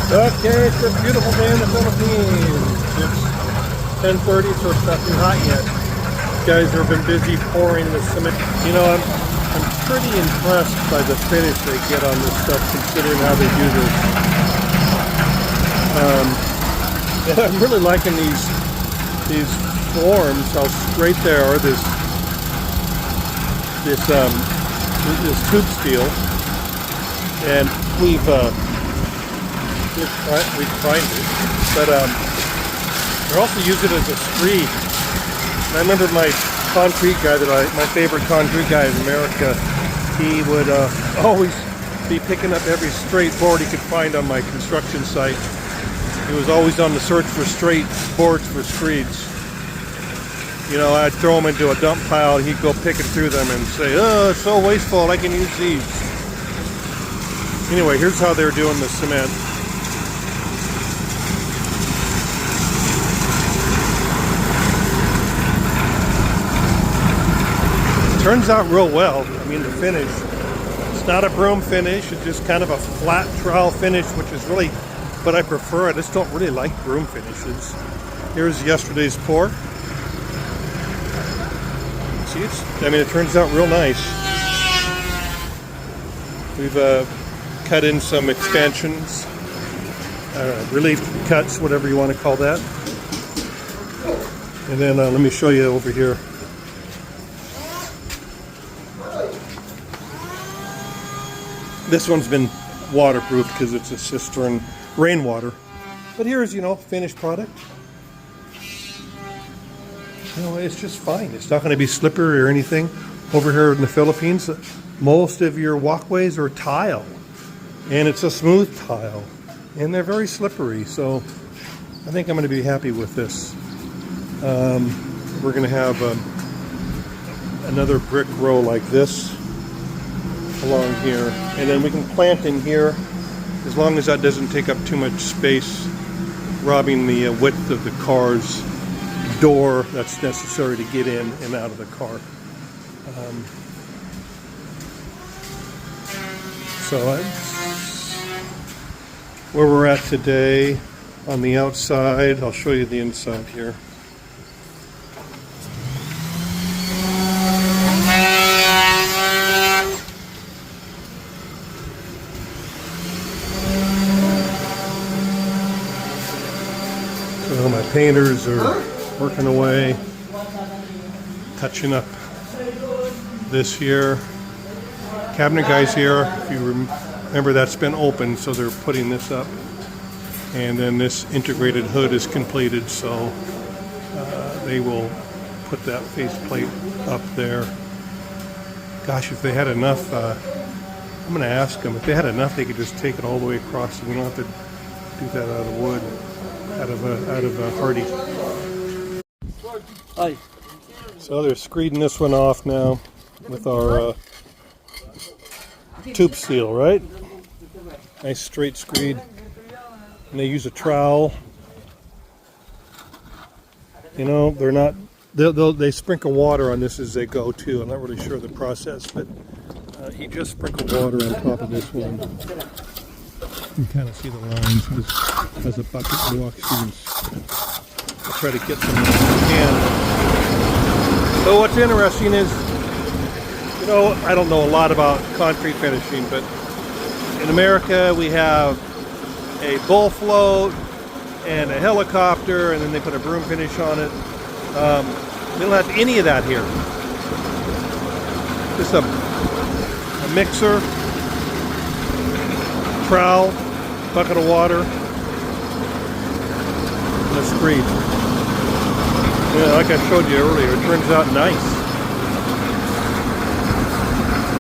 Okay, it's a beautiful day in the Philippines. It's 10:30, so it's not too hot yet. Guys have been busy pouring the cement. You know, I'm pretty impressed by the finish they get on this stuff, considering how they do this. And I'm really liking these forms, how straight they are. This tube steel, and we've primed it, but they also use it as a screed. And I remember my favorite concrete guy in America, he would always be picking up every straight board he could find on my construction site. He was always on the search for straight boards for screeds. You know, I'd throw them into a dump pile, and he'd go picking through them and say, "Oh, it's so wasteful, I can use these." Anyway, here's how they're doing the cement. Turns out real well. I mean, the finish, it's not a broom finish, it's just kind of a flat trowel finish, which is really what I prefer. I just don't really like broom finishes. Here's yesterday's pour. See, it turns out real nice. We've cut in some expansions, relief cuts, whatever you want to call that. And then let me show you over here. This one's been waterproofed because it's a cistern rainwater. But here's, finished product. It's just fine. It's not going to be slippery or anything. Over here in the Philippines, most of your walkways are tile. And it's a smooth tile. And they're very slippery. So I think I'm going to be happy with this. We're going to have another brick row like this along here. And then we can plant in here, as long as that doesn't take up too much space, robbing the width of the car's door that's necessary to get in and out of the car. So that's where we're at today on the outside. I'll show you the inside here. So my painters are working away, touching up this here. Cabinet guy's here. If you remember, that's been open, so they're putting this up. And then this integrated hood is completed, so they will put that faceplate up there. Gosh, if they had enough, I'm going to ask them. If they had enough, they could just take it all the way across. We don't have to do that out of wood, out of a hardy. Hi. So they're screeding this one off now with our tube steel, right? Nice straight screed. And they use a trowel. They're not. They sprinkle water on this as they go too. I'm not really sure of the process, but he just sprinkled water on top of this one. You can kind of see the lines as a bucket walks through. I'll try to get some in the can. So what's interesting is, I don't know a lot about concrete finishing, but in America we have a bull float and a helicopter, and then they put a broom finish on it. We don't have any of that here. Just a mixer, trowel, bucket of water, and a screed. Yeah, like I showed you earlier, it turns out nice.